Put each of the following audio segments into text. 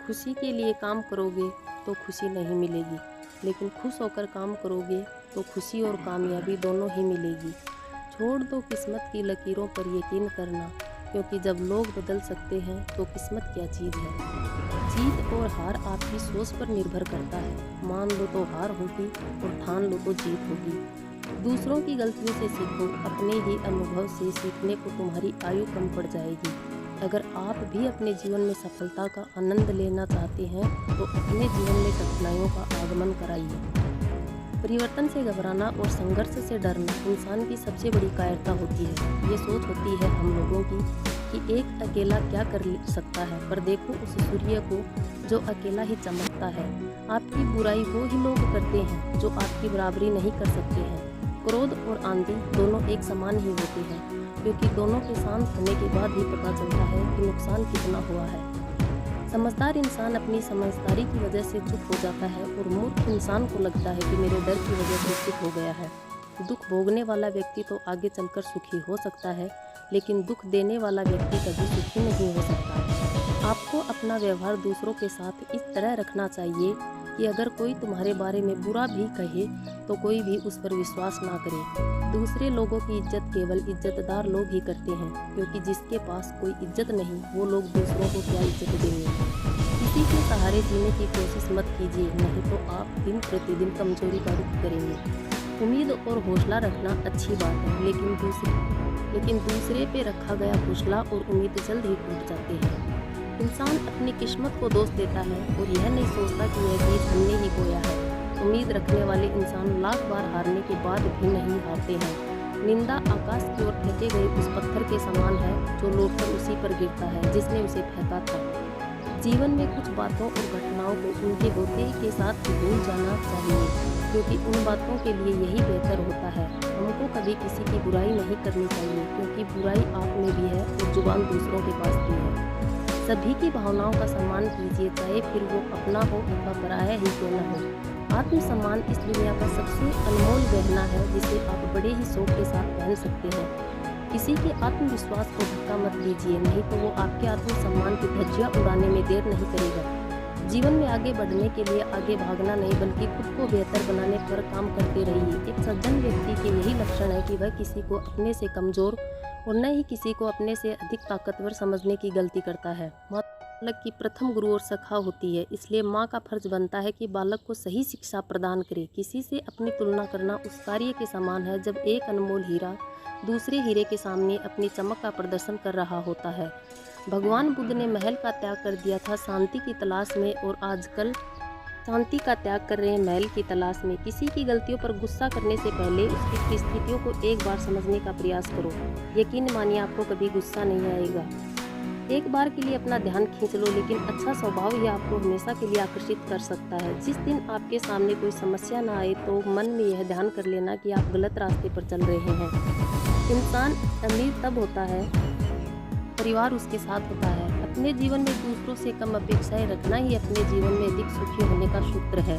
खुशी के लिए काम करोगे तो खुशी नहीं मिलेगी, लेकिन खुश होकर काम करोगे तो खुशी और कामयाबी दोनों ही मिलेगी। छोड़ दो किस्मत की लकीरों पर यकीन करना, क्योंकि जब लोग बदल सकते हैं तो किस्मत क्या चीज़ है। जीत और हार आपकी सोच पर निर्भर करता है। मान लो तो हार होगी और ठान लो तो जीत होगी। दूसरों की गलतियों से सीखो, अपने ही अनुभव से सीखने को तुम्हारी आयु कम पड़ जाएगी। अगर आप भी अपने जीवन में सफलता का आनंद लेना चाहते हैं तो अपने जीवन में कठिनाइयों का आगमन कराइए। परिवर्तन से घबराना और संघर्ष से डरना इंसान की सबसे बड़ी कायरता होती है। ये सोच होती है हम लोगों की कि एक अकेला क्या कर सकता है, पर देखो उस सूर्य को जो अकेला ही चमकता है। आपकी बुराई वो ही लोग करते हैं जो आपकी बराबरी नहीं कर सकते हैं। क्रोध और आंधी दोनों एक समान ही होते हैं, क्योंकि दोनों के शांत होने के बाद ही पता चलता है कि नुकसान कितना हुआ है। समझदार इंसान अपनी समझदारी की वजह से चुप हो जाता है और मूर्ख इंसान को लगता है कि मेरे डर की वजह से चुप हो गया है। दुख भोगने वाला व्यक्ति तो आगे चलकर सुखी हो सकता है, लेकिन दुख देने वाला व्यक्ति कभी सुखी नहीं हो सकता। आपको अपना व्यवहार दूसरों के साथ इस तरह रखना चाहिए कि अगर कोई तुम्हारे बारे में बुरा भी कहे तो कोई भी उस पर विश्वास ना करे। दूसरे लोगों की इज्जत केवल इज्जतदार लोग ही करते हैं, क्योंकि जिसके पास कोई इज्जत नहीं वो लोग दूसरों को क्या इज्जत देंगे। किसी के सहारे जीने की कोशिश मत कीजिए, नहीं तो आप दिन प्रतिदिन कमजोरी का रुख करेंगे। उम्मीद और हौसला रखना अच्छी बात है, लेकिन दूसरे पे रखा गया हौसला और उम्मीद जल्द ही टूट जाते हैं। इंसान अपनी किस्मत को दोष देता है और यह नहीं सोचता कि यह बीज हमने ही बोया है। उम्मीद रखने वाले इंसान लाख बार हारने के बाद भी नहीं हारते हैं। निंदा आकाश की ओर फेंके गए उस पत्थर के समान है जो लौटकर उसी पर गिरता है जिसने उसे फेंका था। जीवन में कुछ बातों और घटनाओं को उनके होते के साथ भूल जाना चाहिए, क्योंकि उन बातों के लिए यही बेहतर होता है। हमको कभी किसी की बुराई नहीं करनी चाहिए, क्योंकि बुराई आप में भी है और जुबान दूसरों के पास भी है। सभी की भावनाओं का सम्मान कीजिए, चाहे फिर वो अपना हो अथवा पराया ही क्यों न हो। आत्मसम्मान इस दुनिया का सबसे अनमोल गहना है, जिसे आप बड़े ही शौक के साथ पहन सकते हैं। किसी के आत्मविश्वास को धक्का मत दीजिए, नहीं तो वो आपके आत्मसम्मान की धज्जियां उड़ाने में देर नहीं करेगा। जीवन में आगे बढ़ने के लिए आगे भागना नहीं, बल्कि खुद को बेहतर बनाने पर काम करते रहिए। एक सज्जन व्यक्ति के यही लक्षण है कि वह किसी को अपने से कमजोर और न ही किसी को अपने से अधिक ताकतवर समझने की गलती करता है। बालक की प्रथम गुरु और सखा होती है, इसलिए माँ का फर्ज बनता है कि बालक को सही शिक्षा प्रदान करे। किसी से अपनी तुलना करना उस कार्य के समान है जब एक अनमोल हीरा दूसरे हीरे के सामने अपनी चमक का प्रदर्शन कर रहा होता है। भगवान बुद्ध ने महल का त्याग कर दिया था शांति की तलाश में, और आजकल शांति का त्याग कर रहे महल की तलाश में। किसी की गलतियों पर गुस्सा करने से पहले उसकी परिस्थितियों को एक बार समझने का प्रयास करो। यकीन मानिए आपको कभी गुस्सा नहीं आएगा। एक बार के लिए अपना ध्यान खींच लो, लेकिन अच्छा स्वभाव ही आपको हमेशा के लिए आकर्षित कर सकता है। जिस दिन आपके सामने कोई समस्या ना आए तो मन में यह ध्यान कर लेना कि आप गलत रास्ते पर चल रहे हैं। इंसान अमीर तब होता है परिवार उसके साथ होता है। अपने जीवन में दूसरों से कम अपेक्षाएं रखना ही अपने जीवन में अधिक सुखी होने का सूत्र है।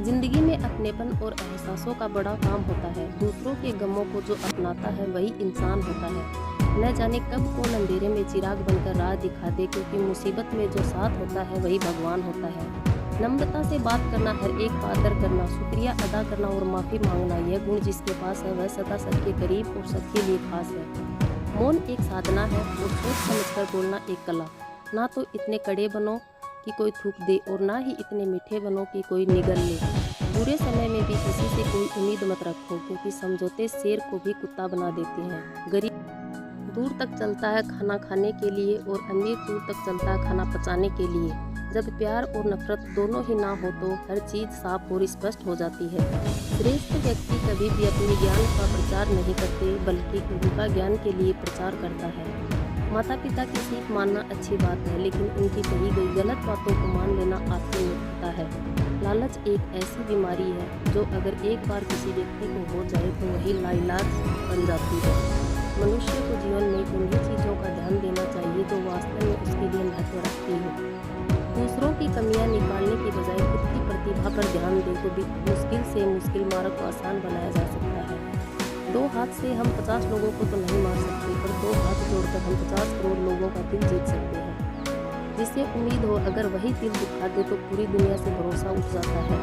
जिंदगी में अपनेपन और एहसासों का बड़ा काम होता है। दूसरों के गमों को जो अपनाता है वही इंसान होता है। न जाने कब कौन अंधेरे में चिराग बनकर राह दिखा दे, क्योंकि मुसीबत में जो साथ होता है वही भगवान होता है। नम्रता से बात करना, हर एक का आदर करना, शुक्रिया अदा करना और माफ़ी मांगना, यह गुण जिसके पास है वह सदा सबके करीब और सबके लिए खास है। मौन एक साधना है और सोच समझकर बोलना एक कला। ना तो इतने कड़े बनो कि कोई थूक दे और ना ही इतने मीठे बनो कि कोई निगल ले। बुरे समय में भी किसी से कोई उम्मीद मत रखो, क्योंकि समझौते शेर को भी कुत्ता बना देते हैं। गरीब दूर तक चलता है खाना खाने के लिए और अमीर दूर तक चलता है खाना पचाने के लिए। जब प्यार और नफरत दोनों ही ना हो तो हर चीज़ साफ और स्पष्ट हो जाती है। श्रेष्ठ व्यक्ति कभी भी अपने ज्ञान का प्रचार नहीं करते, बल्कि उनका ज्ञान के लिए प्रचार करता है। माता पिता की सीख मानना अच्छी बात है, लेकिन उनकी कही गई गलत बातों को मान लेना आपकी मूर्खता है। लालच एक ऐसी बीमारी है जो अगर एक बार किसी व्यक्ति को हो जाए तो वही लाइलाज बन जाती है। मनुष्य को जीवन में उन्हीं चीज़ों का ध्यान देना चाहिए जो वास्तव में उसके लिए महत्व रखती हो। दूसरों की कमियां निकालने की बजाय खुद की प्रतिभा पर ध्यान दे तो भी मुश्किल से मुश्किल मार्ग को आसान बनाया जा सकता है। 2 हाथ से हम 50 लोगों को तो नहीं मार सकते, पर 2 हाथ जोड़कर हम 50 करोड़ लोगों का दिल जीत सकते हैं। जिसे उम्मीद हो अगर वही दिल दुखा दे तो पूरी दुनिया से भरोसा उठ जाता है।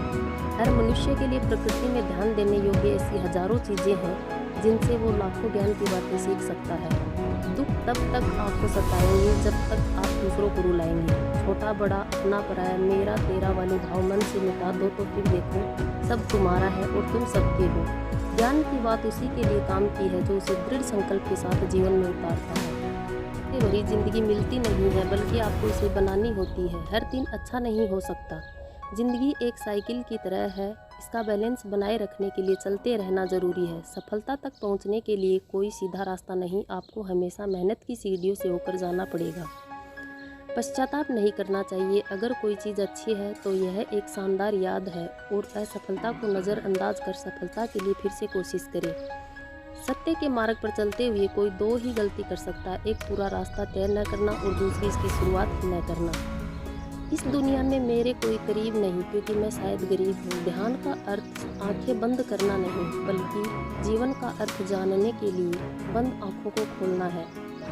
हर मनुष्य के लिए प्रकृति में ध्यान देने योग्य ऐसी हजारों चीज़ें हैं जिनसे वो लाखों ज्ञान की बातें सीख सकता है। दुख तब तक आपको सताएंगे जब तक आप दूसरों को रुलाएंगे। छोटा बड़ा अपना पराया मेरा तेरा वाले भाव मन से मिटा दो तो फिर देखो सब तुम्हारा है और तुम सबके हो। ज्ञान की बात उसी के लिए काम की है जो उसे दृढ़ संकल्प के साथ जीवन में उतारता है। भरी जिंदगी मिलती नहीं है बल्कि आपको इसे बनानी होती है। हर दिन अच्छा नहीं हो सकता। जिंदगी एक साइकिल की तरह है, इसका बैलेंस बनाए रखने के लिए चलते रहना जरूरी है। सफलता तक पहुंचने के लिए कोई सीधा रास्ता नहीं, आपको हमेशा मेहनत की सीढ़ियों से होकर जाना पड़ेगा। पश्चाताप नहीं करना चाहिए। अगर कोई चीज़ अच्छी है तो यह एक शानदार याद है और असफलता को नज़रअंदाज कर सफलता के लिए फिर से कोशिश करें। सत्य के मार्ग पर चलते हुए कोई दो ही गलती कर सकता है, एक पूरा रास्ता तय न करना और दूसरी इसकी शुरुआत न करना। इस दुनिया में मेरे कोई करीब नहीं क्योंकि मैं शायद गरीब हूँ। ध्यान का अर्थ आंखें बंद करना नहीं बल्कि जीवन का अर्थ जानने के लिए बंद आंखों को खोलना है।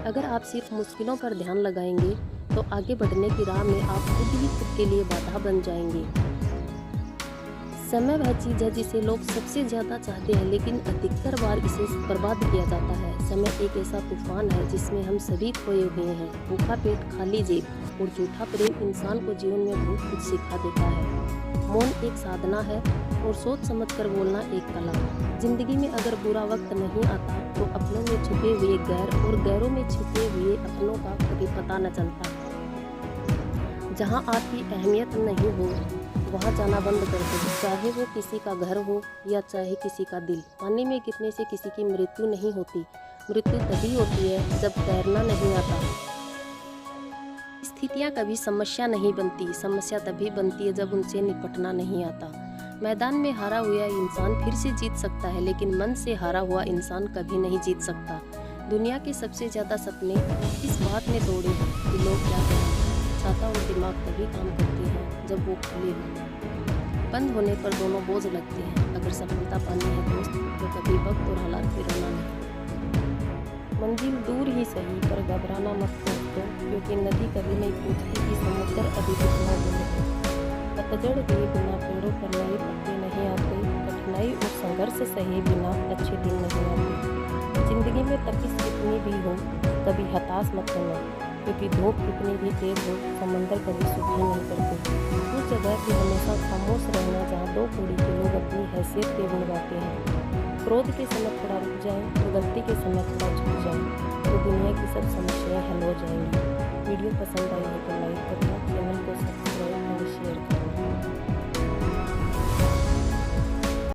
अगर आप सिर्फ मुश्किलों पर ध्यान लगाएंगे तो आगे बढ़ने की राह में आप खुद ही खुद के लिए बाधा बन जाएंगे। समय वह चीज़ है जिसे लोग सबसे ज़्यादा चाहते हैं लेकिन अधिकतर बार इसे बर्बाद किया जाता है। समय एक ऐसा तूफान है जिसमें हम सभी खोए हुए हैं। भूखा पेट खाली जेब और झूठा प्रेम इंसान को जीवन में बहुत कुछ सिखा देता है। मौन एक साधना है और सोच समझकर बोलना एक कला। जिंदगी में अगर बुरा वक्त नहीं आता तो अपनों में छुपे हुए गैर और गैरों में छुपे हुए अपनों का कभी पता न चलता। जहाँ आपकी अहमियत नहीं हो वहाँ जाना बंद कर दो, चाहे वो किसी का घर हो या चाहे किसी का दिल। पानी में गिरने से किसी की मृत्यु नहीं होती। मृत्यु तभी होती है जब तैरना नहीं आता। स्थितियाँ कभी समस्या नहीं बनती, समस्या तभी बनती है जब उनसे निपटना नहीं आता। मैदान में हारा हुआ इंसान फिर से जीत सकता है लेकिन मन से हारा हुआ इंसान कभी नहीं जीत सकता। दुनिया के सबसे ज़्यादा सपने इस बात ने तोड़े हैं कि लोग क्या करें। छाता और दिमाग तभी काम करते हैं जब वो खुले हों। बंद होने पर दोनों बोझ लगते हैं। अगर सफलता पानी है दोस्त तो कभी वक्त और हालात पे रोना नहीं। मंजिल दूर ही सही पर घबराना मत दोस्तों, क्योंकि नदी कभी नहीं पूछती कि समुद्र अभी कितना दूर है। पतझड़ हुए बिना पेड़ों पर नए पत्ते नहीं आते। कठिनाई और संघर्ष सहे बिना अच्छे दिन नहीं आते। जिंदगी में तपिश कितनी भी हो कभी हताश मत होना, क्योंकि धूप कितनी भी तेज हो समंदर कभी सूखा नहीं करते। उस जगह भी हमेशा खामोश रहना जहाँ दो कौड़ी के लोग अपनी हैसियत के गुण गाते हैं। क्रोध के समय थोड़ा रुक जाए और गलती के समय थोड़ा झुक जाए तो दुनिया की सब समस्याएं हल हो जाएंगी। वीडियो पसंद आई हो तो लाइक करना।